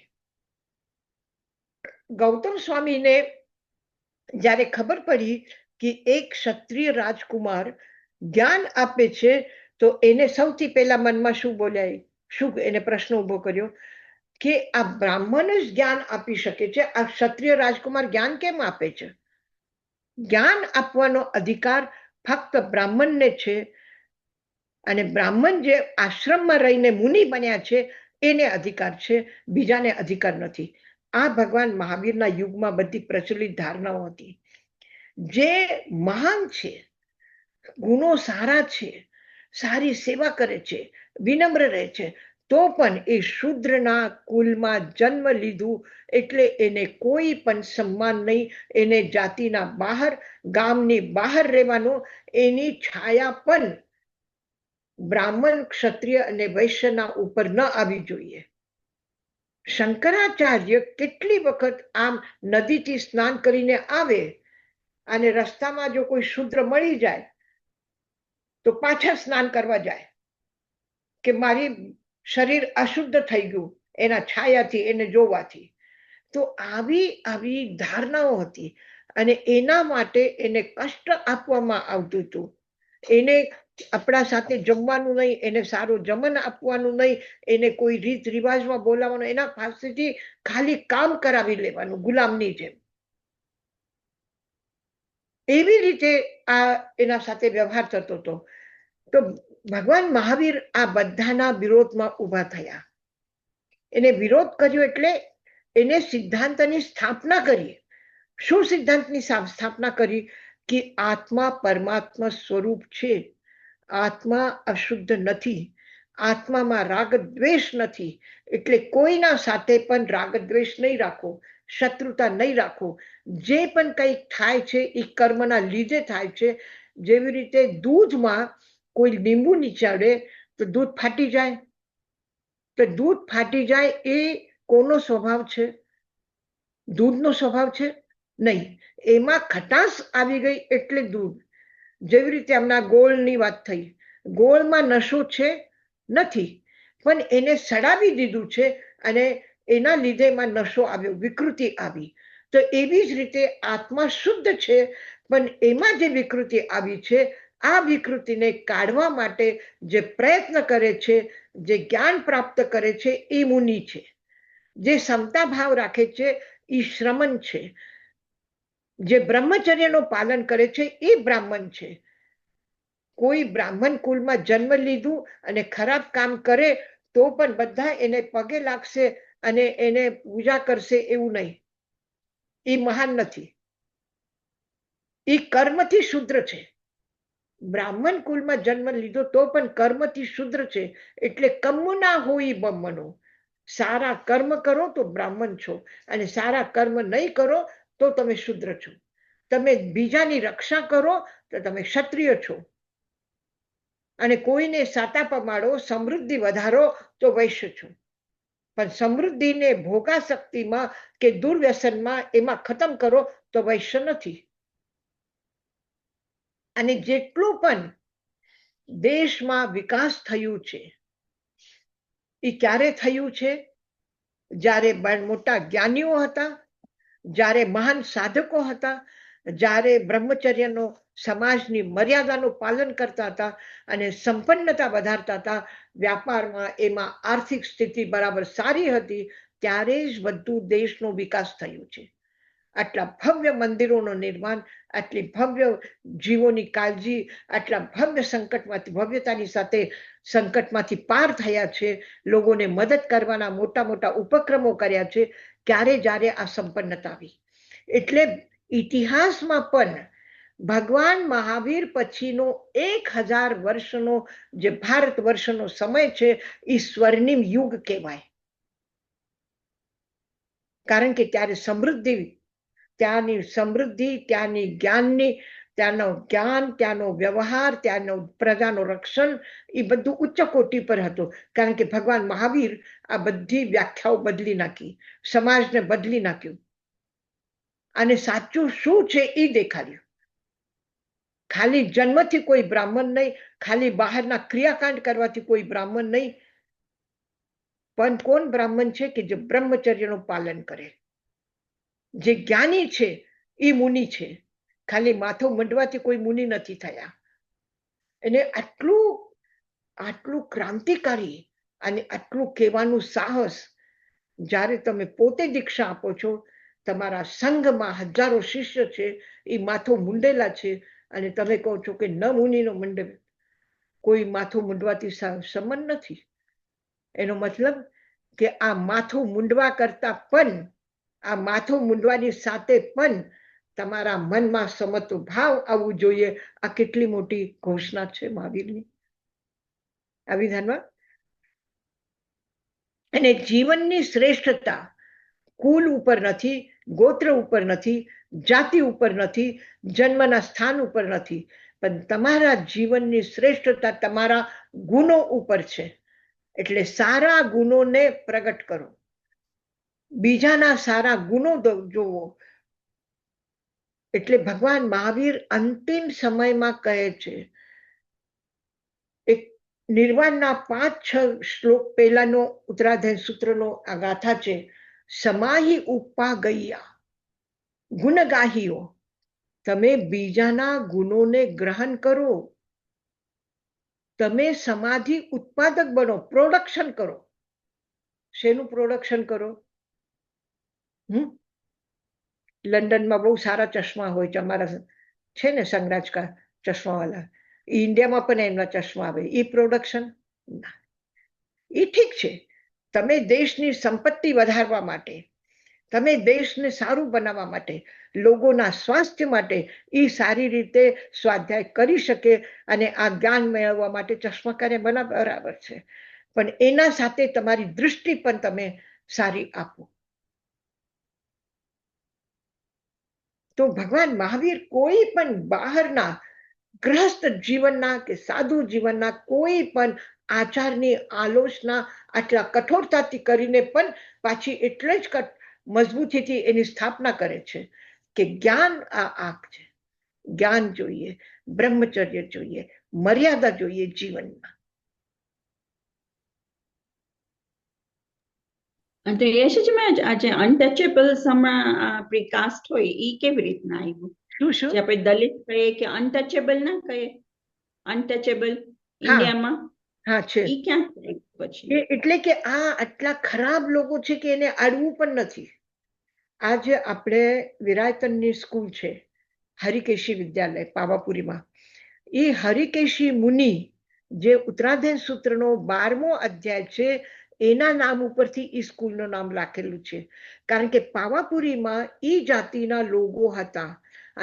ગૌતમ સ્વામીને જ્યારે ખબર પડી કે એક ક્ષત્રિય રાજકુમાર જ્ઞાન આપે છે, તો એને સૌથી પહેલા મનમાં શું બોલાય, શું એને પ્રશ્ન ઉભો કર્યો કે આ બ્રાહ્મણ જ જ્ઞાન આપી શકે છે, આ ક્ષત્રિય રાજકુમાર જ્ઞાન કેમ આપે છે? જ્ઞાન આપવાનો અધિકાર ફક્ત બ્રાહ્મણને છે, અને બ્રાહ્મણ જે આશ્રમમાં રહીને મુનિ બન્યા છે એને અધિકાર છે, બીજાને અધિકાર નથી. આ ભગવાન મહાવીરના યુગમાં બધી પ્રચલિત ધારણાઓ હતી. જે મહાન છે, ગુણો સારા છે, સારી સેવા કરે છે, વિનમ્ર રહે છે, તો પણ એ શૂદ્રના કુલમાં જન્મ લીધું એટલે એને કોઈ પણ સન્માન નહીં, એને જાતિના બહાર, ગામની બહાર રહેવાનું, એની છાયા પણ બ્રાહ્મણ, ક્ષત્રિય અને વૈશ્યના ઉપર ન આવી જોઈએ. શંકરાચાર્ય કેટલી વખત આમ નદીથી સ્નાન કરીને આવે અને રસ્તામાં જો કોઈ શૂદ્ર મળી જાય તો પાછા સ્નાન કરવા જાય, કે મારી શરીર અશુદ્ધ થઈ ગયું એના છાયાથી, એને જોવાથી. તો આવી ધારણાઓ હતી, અને એના માટે એને કષ્ટ આપવામાં આવતું હતું. એને આપણા સાથે જમવાનું નહીં, એને સારું જમન આપવાનું નહીં, એને કોઈ રીત રિવાજમાં બોલાવવાનું, એના પાસેથી ખાલી કામ કરાવી લેવાનું ગુલામની જેમ. એવી રીતે આ એના સાથે વ્યવહાર થતો હતો. તો ભગવાન મહાવીર આ બધાના વિરોધમાં ઊભા થયા. એને વિરોધ કર્યો એટલે એને સિદ્ધાંતની સ્થાપના કરી. શું સિદ્ધાંતની સ્થાપના કરી? કે આત્મા પરમાત્મા સ્વરૂપ છે, આત્મા અશુદ્ધ નથી, આત્મામાં રાગ દ્વેષ નથી, એટલે કોઈના સાથે પણ રાગ દ્વેષ નહીં રાખો, શત્રુતા નહીં રાખો. જે પણ કંઈક થાય છે એ કર્મના લીધે થાય છે. જેવી રીતે દૂધમાં કોઈ લીંબુ નીચાડે તો દૂધ ફાટી જાય, તો દૂધ ફાટી જાય એ કોનો સ્વભાવ છે? દૂધનો સ્વભાવ છે? નહીં. એમાં ખટાશ આવી ગઈ એટલે દૂધ. જેવી રીતે હમણાં ગોળની વાત થઈ, ગોળમાં નશો છે? નથી, પણ એને સડાવી દીધું છે, અને એના લીધે એમાં નશો આવ્યો, વિકૃતિ આવી. તો એવી જ રીતે આત્મા શુદ્ધ છે, પણ એમાં જે વિકૃતિ આવી છે, આ વિકૃતિને કાઢવા માટે જે પ્રયત્ન કરે છે, જે જ્ઞાન પ્રાપ્ત કરે છે એ મુનિ છે. જે સમતા ભાવ રાખે છે એ શ્રમણ છે. જે બ્રહ્મચર્યનું પાલન કરે છે એ બ્રાહ્મણ છે. કોઈ બ્રાહ્મણ કુલમાં જન્મ લીધું અને ખરાબ કામ કરે તો પણ બધા એને પગે લાગશે અને એને પૂજા કરશે એવું નહીં, એ મહાન નથી. એ કર્મથી શુદ્ર છે. બ્રાહ્મણ કુલમાં જન્મ લીધો તો પણ કર્મથી શુદ્ર છે. એટલે કમના હોય બ્રહ્મનો. સારા કર્મ કરો તો બ્રાહ્મણ છો, અને સારા કર્મ નહીં કરો તો તમે શુદ્ર છો. તમે બીજાની રક્ષા કરો તો તમે ક્ષત્રિય છો, અને કોઈને સાતા પમાડો, સમૃદ્ધિ વધારો તો વૈશ્ય છો. પણ સમૃદ્ધિને ભોગાશક્તિમાં કે દુર્વ્યસનમાં એમાં ખતમ કરો તો વૈશ્ય નથી. અને જેટલું પણ દેશમાં વિકાસ થયું છે એ ક્યારે થયું છે? જ્યારે મોટા જ્ઞાનીઓ હતા, જ્યારે મહાન સાધકો હતા, જ્યારે બ્રહ્મચર્યનો સમાજની મર્યાદાનું પાલન કરતા હતા અને સંપન્નતા વધારતા હતા, વ્યાપારમાં એમાં આર્થિક સ્થિતિ બરાબર સારી હતી, ત્યારે જ બધું દેશનો વિકાસ થયો છે. આટલા ભવ્ય મંદિરોનું નિર્માણ, આટલી ભવ્ય જીવોની કાળજી, આટલા ભવ્ય સંકટમાંથી ભવ્યતાની સાથે સંકટમાંથી પાર થયા છે. લોકોને મદદ કરવાના મોટા મોટા ઉપક્રમો કર્યા છે. ક્યારે જ્યારે આ સંપન્નતા આવી. એટલે ઇતિહાસમાં પણ ભગવાન મહાવીર પછીનો 1000 વર્ષનો જે ભારત વર્ષનો સમય છે એ સ્વર્ણિમ યુગ કહેવાય. કારણ કે ત્યારે સમૃદ્ધિ, ત્યાંની સમૃદ્ધિ, ત્યાંની જ્ઞાનની, ત્યાંનો જ્ઞાન, ત્યાંનો વ્યવહાર, ત્યાંનો પ્રજાનું રક્ષણ, એ બધું ઉચ્ચ કોટી પર હતું. કારણ કે ભગવાન મહાવીર આ બધી વ્યાખ્યાઓ બદલી નાખી, સમાજને બદલી નાખ્યું અને સાચું શું છે એ દેખાડ્યું. ખાલી જન્મથી કોઈ બ્રાહ્મણ નહીં, ખાલી બહારના ક્રિયાકાંડ કરવાથી કોઈ બ્રાહ્મણ નહીં, પણ કોણ બ્રાહ્મણ છે? કે જે બ્રહ્મચર્યનું પાલન કરે, જે જ્ઞાની છે એ મુનિ છે. ખાલી માથું મંડવાથી કોઈ મુનિ નથી થયા. એને આટલું ક્રાંતિકારી અને આટલું કહેવાનું સાહસ. જ્યારે તમે પોતે દીક્ષા આપો છો, તમારા સંઘમાં હજારો શિષ્ય છે, એ માથું મુંડેલા છે, અને તમે કહો છો કે ન મુનિનો મંડે. કોઈ માથું મુંડવાથી સંબંધ નથી. એનો મતલબ કે આ માથું મુંડવા કરતા પણ, આ માથું મુંડવાની સાથે પણ તમારા મનમાં સમત્વ ભાવ આવવું જોઈએ. આ કેટલી મોટી ઘોષણા છે મહાવીરની આ વિધાનમાં. અને જીવનની શ્રેષ્ઠતા કુલ ઉપર નથી, ગોત્ર ઉપર નથી, જાતિ ઉપર નથી, જન્મના સ્થાન ઉપર નથી, પણ તમારા જીવનની શ્રેષ્ઠતા તમારા ગુણો ઉપર છે. એટલે સારા ગુણોને પ્રગટ કરો, બીજાના સારા ગુણો જોવો. એટલે ભગવાન મહાવીર અંતિમ સમયમાં કહે છે, એક નિર્વાણના 5-6 શ્લોક પહેલાનો ઉત્તરાધ્યાય સૂત્રનો આ ગાથા છે. સમાહી ઉપા ગયા ગુણગાહીઓ. તમે બીજાના ગુણોને ગ્રહણ કરો, તમે સમાધિ ઉત્પાદક બનો, પ્રોડક્શન કરો. શેનું પ્રોડક્શન કરો? લંડનમાં બહુ સારા ચશ્મા હોય છે, અમારા છે ને સંગરાજ કા ચશ્માવાલા, ઇન્ડિયામાં પણ એમના ચશ્મા આવે. એ પ્રોડક્શન ના, એ ઠીક છે. તમે દેશની સંપત્તિ વધારવા માટે, તમે દેશને સારું બનાવવા માટે, લોકોના સ્વાસ્થ્ય માટે એ સારી રીતે સ્વાધ્યાય કરી શકે અને આ જ્ઞાન મેળવવા માટે ચશ્મા કરે, બરાબર છે. પણ એના સાથે તમારી દૃષ્ટિ પણ તમે સારી આપો. તો ભગવાન મહાવીર કોઈ પણ બહારના ગ્રહસ્થ જીવનના કે સાધુ જીવનના કોઈ પણ આચારની આલોચના આટલા કઠોરતાથી કરીને પણ પાછી એટલે જ મજબૂતીથી એની સ્થાપના કરે છે કે જ્ઞાન આ આંખ છે. જ્ઞાન જોઈએ, બ્રહ્મચર્ય જોઈએ, મર્યાદા જોઈએ જીવનમાં. તો યશજી મહારાજ, આજે અનટચેબલ્સ હમણાં આપણી કાસ્ટ હોય એ કેવી રીતના આવ્યું? શું જે આપણે દલિત કહીએ કે અનટચેબલ ના કહીએ, અનટચેબલ ઇન્ડિયામાં હા છે. એ ક્યાં પછી? એટલે કે આ આટલા ખરાબ લોકો છે કે એને અડવું પણ નથી. આજે આપણે વિરાયતનની સ્કૂલ છે, હરિકેશી વિદ્યાલય પાવાપુરીમાં. એ હરિકેશી મુનિ જે ઉત્તરાધ્યાય સૂત્રનો 12મો અધ્યાય છે, એના નામ ઉપરથી એ સ્કૂલનું નામ રાખેલું છે. કારણ કે પાવાપુરીમાં એ જાતિના લોકો હતા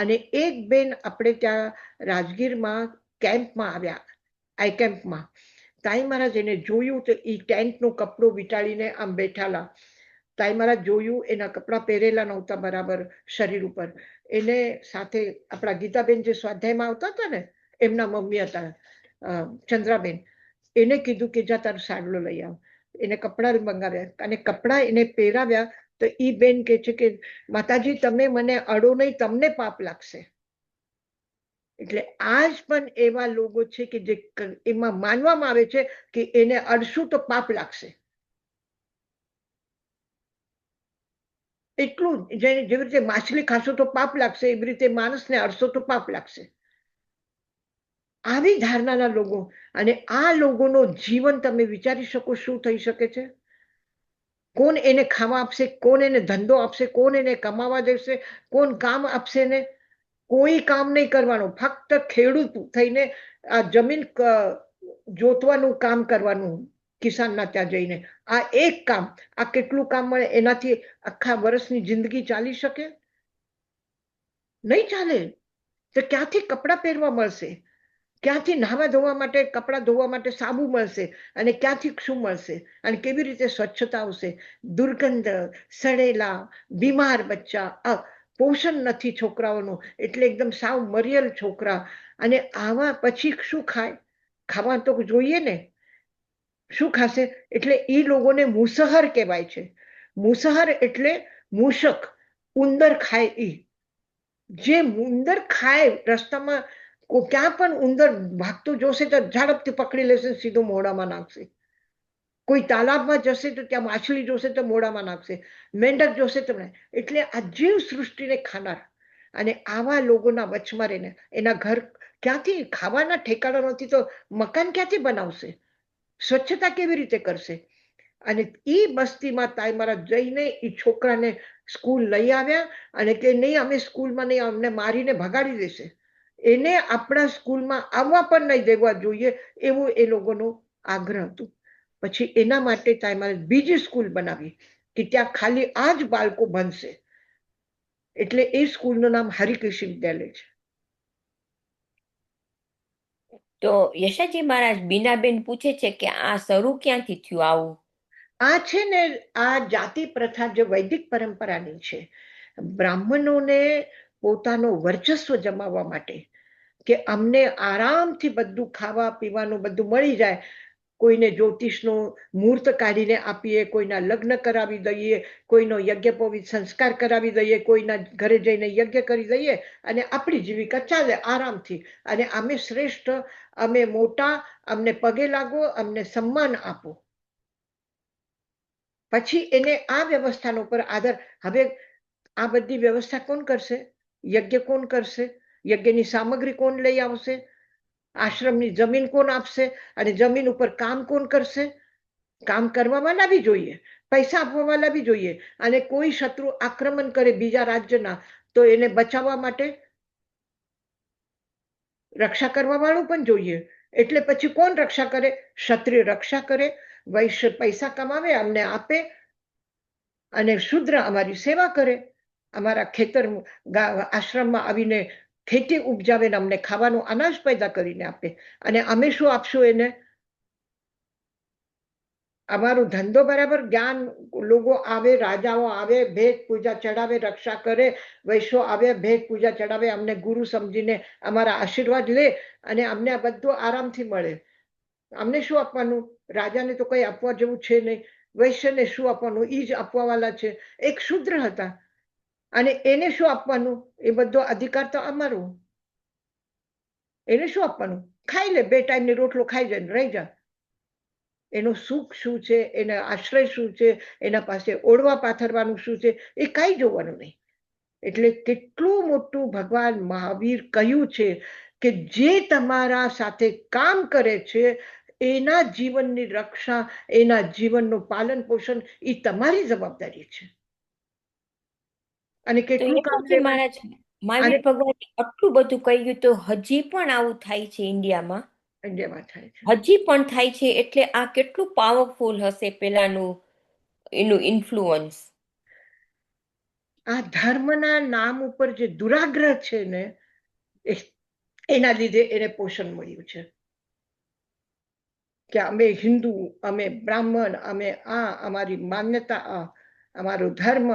અને એક બેન આપણે ત્યાં રાજગીરમાં કેમ્પમાં આવ્યા, આઈ કેમ્પમાં. તાઈ મહારાજ એને જોયું તો એ ટેન્ટનું કપડું વીંટાળીને આમ બેઠાલા. તાઈ મહારાજ જોયું, એના કપડાં પહેરેલા નહોતા બરાબર શરીર ઉપર. એને સાથે આપણા ગીતાબેન જે સ્વાધ્યાયમાં આવતા હતા ને, એમના મમ્મી હતા ચંદ્રાબેન. એને કીધું કે જા તારો સાડલો લઈ આવ. એને કપડાં મંગાવ્યા અને કપડાં એને પહેરાવ્યા. તો ઈ બેન કે છે કે માતાજી તમે મને અડો નહીં, તમને પાપ લાગશે. એટલે આજ પણ એવા લોકો છે કે જે એમાં માનવામાં આવે છે કે એને અડશું તો પાપ લાગશે. એટલું જેવી રીતે માછલી ખાશો તો પાપ લાગશે, એવી રીતે માણસને અડશો તો પાપ લાગશે. આવી ધારણાના લોકો. અને આ લોકોનો જીવન તમે વિચારી શકો શું થઈ શકે છે. કોણ એને ખાવા આપશે, કોણ એને ધંધો આપશે, કોણ એને કમાવા દેશે, કોણ કામ આપશે ને? કોઈ કામ નહીં કરવાનું, ફક્ત ખેડૂત થઈને આ જમીન જોતવાનું કામ કરવાનું કિસાનના ત્યાં જઈને. આ એક કામ, આ કેટલું કામ મળે, એનાથી આખા વર્ષની જિંદગી ચાલી શકે? નહીં ચાલે. તો ક્યાંથી કપડાં પહેરવા મળશે, ક્યાંથી નાહવા ધોવા માટે, કપડાં ધોવા માટે સાબુ મળશે, અને ક્યાંથી શું મળશે, અને કેવી રીતે સ્વચ્છતા આવશે? દુર્ગંધ, સડેલા, બીમાર બચ્ચા, પોષણ નથી છોકરાઓનું, એટલે એકદમ સાવ મરિયલ છોકરા. અને આવા પછી શું ખાય? ખાવા તો જોઈએ ને. શું ખાશે? એટલે એ લોકોને મુસહર કહેવાય છે. મુસહર એટલે મૂષક, ઉંદર ખાય. ઈ જે ઉંદર ખાય રસ્તામાં, ક્યાં પણ ઉંદર ભાગતું જોશે તો ઝડપથી પકડી લેશે, સીધું મોઢામાં નાખશે. કોઈ તાલાબમાં જશે તો ત્યાં માછલી જોશે તો મોઢામાં નાખશે, મેંઢક જોશે તો. એટલે આ જીવ સૃષ્ટિને ખાનાર. અને આવા લોકોના વચમાં રહીને એના ઘર ક્યાંથી ખાવાના ઠેકાણા નથી તો મકાન ક્યાંથી બનાવશે? સ્વચ્છતા કેવી રીતે કરશે? અને એ બસ્તીમાં તાઈ મારા જઈને એ છોકરાને સ્કૂલ લઈ આવ્યા અને કે નહીં અમે સ્કૂલમાં નહીં, અમને મારીને ભગાડી દેશે. એને આપણા સ્કૂલમાં આવવા પણ નહીં દેવા જોઈએ, એવું એ લોકોનો આગ્રહ હતું. પછી એના માટે તાઈ મારે બીજી સ્કૂલ બનાવી કે ત્યાં ખાલી આ જ બાળકો ભણશે. એટલે એ સ્કૂલનું નામ હરિકૃષ્ણ વિદ્યાલય છે. તો યશાજી મહારાજ, બીનાબેન પૂછે છે કે આ શરૂ ક્યાંથી થયું આવું? આ છે ને, આ જાતિ પ્રથા જે વૈદિક પરંપરાની છે, બ્રાહ્મણોને પોતાનું વર્ચસ્વ જમાવવા માટે, કે અમને આરામથી બધું ખાવા પીવાનું બધું મળી જાય. કોઈને જ્યોતિષનું મુહૂર્ત કાઢીને આપીએ, કોઈના લગ્ન કરાવી દઈએ, કોઈનો યજ્ઞોપવિત સંસ્કાર કરાવી દઈએ, કોઈના ઘરે જઈને યજ્ઞ કરી દઈએ, અને આપણી જીવિકા ચાલે આરામથી. અને અમે શ્રેષ્ઠ, અમે મોટા, અમને પગે લાગો, અમને સન્માન આપો. પછી એને આ વ્યવસ્થાનો પર આધાર. હવે આ બધી વ્યવસ્થા કોણ કરશે? યજ્ઞ કોણ કરશે? યજ્ઞની સામગ્રી કોણ લઈ આવશે? આશ્રમની જમીન કોણ આપશે? અને જમીન ઉપર કામ કોણ કરશે? કામ કરવા વાળા બી જોઈએ, પૈસા આપવા વાળા બી જોઈએ. અને કોઈ શત્રુ આક્રમણ કરે બીજા રાજ્યના, તો એને બચાવવા માટે રક્ષા કરવા વાળું પણ જોઈએ. એટલે પછી કોણ રક્ષા કરે? ક્ષત્રિય રક્ષા કરે, વૈશ્ય પૈસા કમાવે, અમને આપે, અને શુદ્ર અમારી સેવા કરે. અમારા ખેતર આશ્રમમાં આવીને ખેતી ઉપજાવે ને અમને ખાવાનું અનાજ પેદા કરીને આપે. અને અમે શું આપશું એને? અમારું ધંધો બરાબર. જ્ઞાન લોકો આવે, રાજાઓ આવે, ભેટ પૂજા ચડાવે, રક્ષા કરે. વૈશ્યો આવે, ભેટ પૂજા ચડાવે, અમને ગુરુ સમજીને અમારા આશીર્વાદ લે, અને અમને આ બધું આરામથી મળે. અમને શું આપવાનું? રાજાને તો કઈ આપવા જેવું છે નહીં. વૈશ્યને શું આપવાનું? એ જ આપવા વાળા છે. એક શુદ્ર હતા, અને એને શું આપવાનું? એ બધો અધિકાર તો અમારો. એને શું આપવાનું? ખાઈ લે, 2 ટાઈમની રોટલો ખાઈ જાય, રહી જા. એનું સુખ શું છે, એનો આશ્રય શું છે, એના પાસે ઓળવા પાથરવાનું શું છે, એ કાંઈ જોવાનું નહીં. એટલે કેટલું મોટું ભગવાન મહાવીર કહ્યું છે કે જે તમારા સાથે કામ કરે છે એના જીવનની રક્ષા, એના જીવનનું પાલન પોષણ એ તમારી જવાબદારી છે. અને તો કેટલું કામ યશાજી મહારાજ, મહાવીર ભગવાને આટલું બધું કહ્યું તો હજી પણ આવું થાય છે ઇન્ડિયામાં? ઇન્ડિયામાં થાય છે. હજી પણ થાય છે, એટલે આ કેટલું પાવરફુલ હશે પેલાનું એનું ઇન્ફ્લુઅન્સ? આ ધર્મના નામ ઉપર જે દુરાગ્રહ છે ને એના લીધે એને પોષણ મળ્યું છે કે અમે હિન્દુ, અમે બ્રાહ્મણ, અમે અમારી માન્યતા અમારો ધર્મ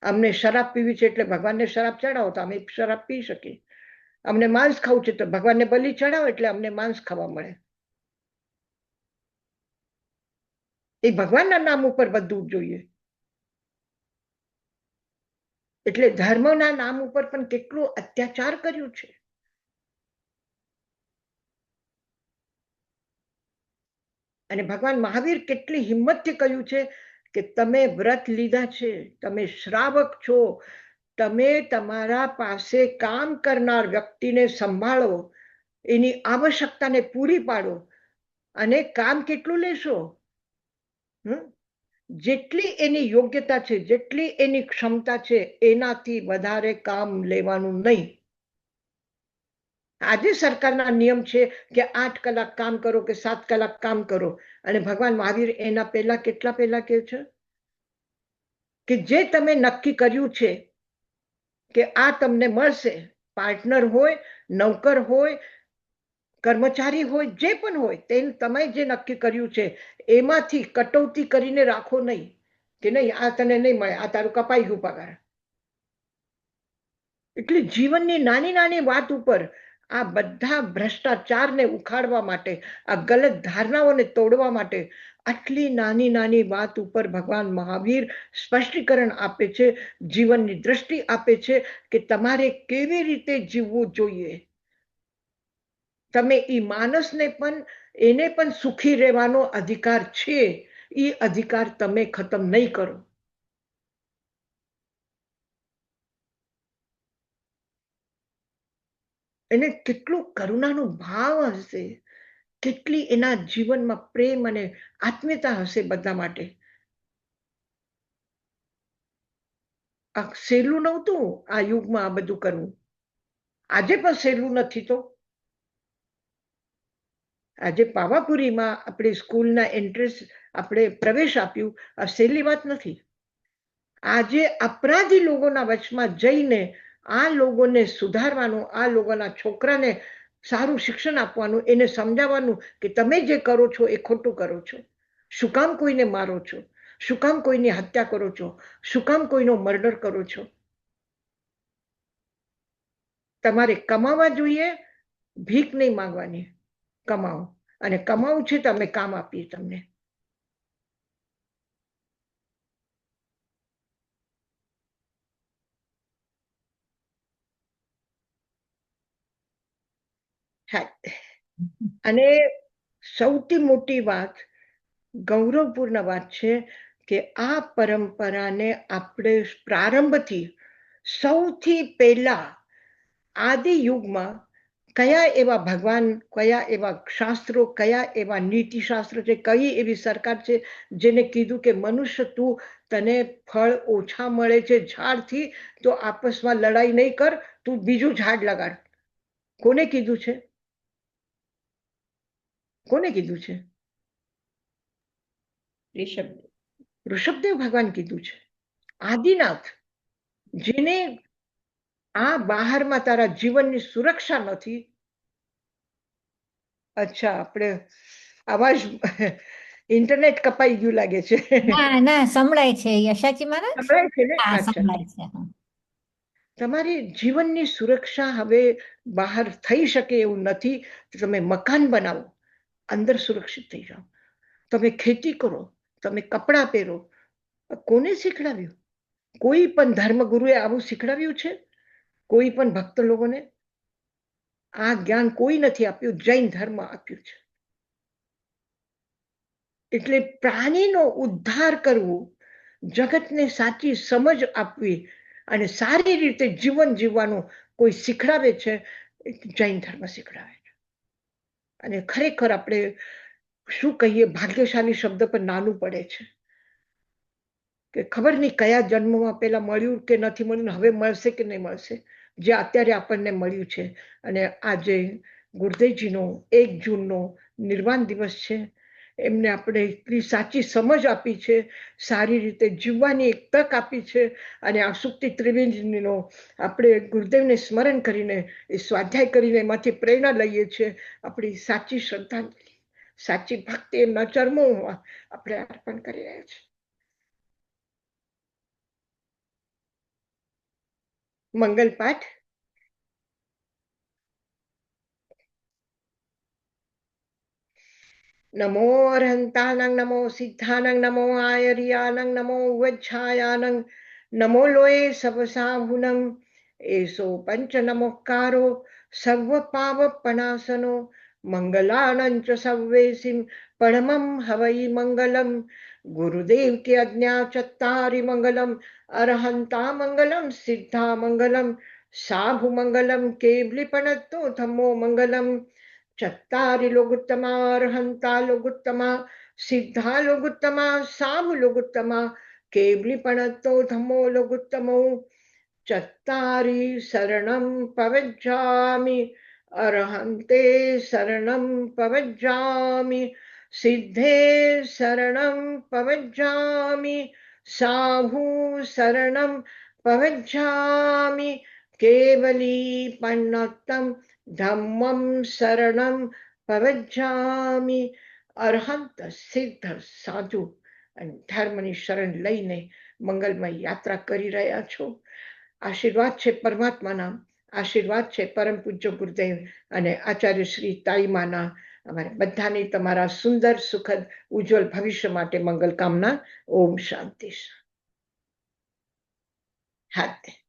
અમને શરાબ પીવી છે એટલે ભગવાનને શરાબ ચડાવો તો અમે શરાબ પી શકીએ, અમને માંસ ખાવું છે તો ભગવાનને બલિ ચડાવો એટલે અમને માંસ ખાવા મળે. એ ભગવાનના નામ ઉપર બધું જોઈએ. એટલે ધર્મના નામ ઉપર પણ કેટલું અત્યાચાર કર્યું છે. અને ભગવાન મહાવીર કેટલી હિંમતથી કહ્યું છે કે તમે વ્રત લીધા છે, તમે શ્રાવક છો, તમે તમારા પાસે કામ કરનાર વ્યક્તિને સંભાળો, એની આવશ્યકતાને પૂરી પાડો, અને કામ કેટલું લેશો? જેટલી એની યોગ્યતા છે, જેટલી એની ક્ષમતા છે, એનાથી વધારે કામ લેવાનું નહીં. આજે સરકારના નિયમ છે કે 8 કલાક કામ કરો કે 7 કલાક કામ કરો, અને ભગવાન મહાવીર એના પહેલા કેટલા પહેલા કહે છે કે જે તમે નક્કી કર્યું છે કે આ તમને મળશે, પાર્ટનર હોય, નોકર હોય, કર્મચારી હોય, જે પણ હોય, તમે જે નક્કી કર્યું છે એમાંથી કટૌતી કરીને રાખો નહીં કે નહીં આ તને નહીં મળે, આ તારું કપાઈ ગયું પગાર. એટલે જીવનની નાની નાની વાત ઉપર આ બધા ભ્રષ્ટાચારને ઉખાડવા માટે, આ ગલત ધારણાઓને તોડવા માટે આટલી નાની નાની વાત ઉપર ભગવાન મહાવીર સ્પષ્ટીકરણ આપે છે, જીવનની દ્રષ્ટિ આપે છે કે તમારે કેવી રીતે જીવવું જોઈએ. તમે એ માણસને પણ એને પણ સુખી રહેવાનો અધિકાર છે, એ અધિકાર તમે ખતમ નહીં કરો. એને કેટલું કરુણાનો ભાવ હશે, કેટલી એના જીવનમાં પ્રેમ અને આત્મીયતા હશે બધા માટે. આ સહેલું નહોતું આ યુગમાં આ બધું કરવું. આજે પણ સહેલું નથી. તો આજે પાવાપુરીમાં આપણે સ્કૂલના એન્ટ્રન્સ આપણે પ્રવેશ આપ્યું, આ સહેલી વાત નથી. આજે અપરાધી લોકોના વચમાં જઈને આ લોકોને સુધારવાનું, આ લોકોના છોકરાને સારું શિક્ષણ આપવાનું, એને સમજાવવાનું કે તમે જે કરો છો એ ખોટું કરો છો. શું કામ કોઈને મારો છો? શું કામ કોઈની હત્યા કરો છો? શું કામ કોઈનો મર્ડર કરો છો? તમારે કમાવા જોઈએ, ભીખ નહીં માંગવાની, કમાઓ. અને કમાવું છે તો અમે કામ આપીએ તમને. અને સૌથી મોટી વાત, ગૌરવપૂર્ણ વાત છે કે આ પરંપરાને આપણે પ્રારંભથી સૌથી પહેલા આદિ યુગમાં કયા એવા ભગવાન, કયા એવા શાસ્ત્રો, કયા એવા નીતિશાસ્ત્ર છે, કઈ એવી સરકાર છે જેને કીધું કે મનુષ્ય તું તને ફળ ઓછા મળે છે ઝાડથી તો આપસમાં લડાઈ નહીં કર, તું બીજું ઝાડ લગાડ. કોને કીધું છે? કોને કીધું છે? ઋષભદેવ ભગવાન કીધું છે. આદિનાથ, જેને આ બહારમાં તારા જીવનની સુરક્ષા નથી. અચ્છા, આપણે અવાજ ઇન્ટરનેટ કપાઈ ગયું લાગે છે. ના ના સંભળાય છે યશાજી મહારાજ. સંભળાય છે ને? હા અચ્છા, સંભળાય છે. હા. તમારી જીવનની સુરક્ષા હવે બહાર થઈ શકે એવું નથી. તમે મકાન બનાવો, અંદર સુરક્ષિત થઈ જાઓ. તમે ખેતી કરો, તમે કપડાં પહેરો. કોને શીખડાવ્યું? કોઈ પણ ધર્મગુરુએ આવું શીખડાવ્યું છે? કોઈ પણ ભક્ત લોકોને આ જ્ઞાન કોઈ નથી આપ્યું. જૈન ધર્મ આપ્યું છે. એટલે પ્રાણીનો ઉદ્ધાર કરવું, જગતને સાચી સમજ આપવી અને સારી રીતે જીવન જીવવાનું કોઈ શીખડાવે છે, જૈન ધર્મ શીખડાવે છે. અને ખરેખર આપણે શું કહીએ, ભાગ્યશાળી શબ્દ પર નાનું પડે છે કે ખબર નહીં કયા જન્મમાં પેલા મળ્યું કે નથી મળ્યું, હવે મળશે કે નહીં મળશે, જે અત્યારે આપણને મળ્યું છે. અને આજે ગુરુદેવજીનો 1 જૂનનો નિર્વાણ દિવસ છે. એમને આપણે એટલી સાચી સમજ આપી છે, સારી રીતે જીવવાની એક તક આપી છે. અને આ સુક્તિ ત્રિવેદીનો આપણે ગુરુદેવને સ્મરણ કરીને એ સ્વાધ્યાય કરીને એમાંથી પ્રેરણા લઈએ છીએ. આપણી સાચી શ્રદ્ધાંજલિ, સાચી ભક્તિ એમના ચરમોમાં આપણે અર્પણ કરી રહ્યા છીએ. મંગલ પાઠ. નમો અરહંતાનંગ, નમો સિદ્ધાનંગ, નમો આયર્યાનંગ, નમો વજ્જાયાનંગ, નમો લોય સવસાહુનં. એસો પંચ નમોકારો સર્વ પાવપનાશનો મંગલાનંચ સવ્વેસિમ પરમં હવૈ મંગલમ. ગુરુદેવ की आज्ञा चत्तारि मंगलम, अरहंता मंगलम, सिद्धा मंगलम, साभु मंगलम, केवलीपणत्तो धम्मो मंगलम. चत्तारि लोगुत्तमा, अरहंता लोगुत्तमा, सिद्धा लोगुत्तमा, साभु लोगुत्तमा, केवलीपणत्तो धम्मो लोगुत्तमो. चत्तारि शरणं पवज्जामि, अरहन्ते शरणं पवज्जामि, सिद्धे शरणं पवज्जामि, साहू शरणं पवज्जामि, केवलीपन्नतं धम्मं शरणं पवज्जामि. અરહંત, સિદ્ધ, સાધુ અને ધર્મની શરણ લઈને મંગલમય યાત્રા કરી રહ્યા છો. આશીર્વાદ છે પરમાત્માના, આશીર્વાદ છે પરમ પૂજ્ય ગુરુદેવ અને આચાર્ય શ્રી તાઈમાના. અમારે બધાની તમારા સુંદર, સુખદ, ઉજ્જવલ ભવિષ્ય માટે મંગલ કામના. ઓમ શાંતિ. હાથે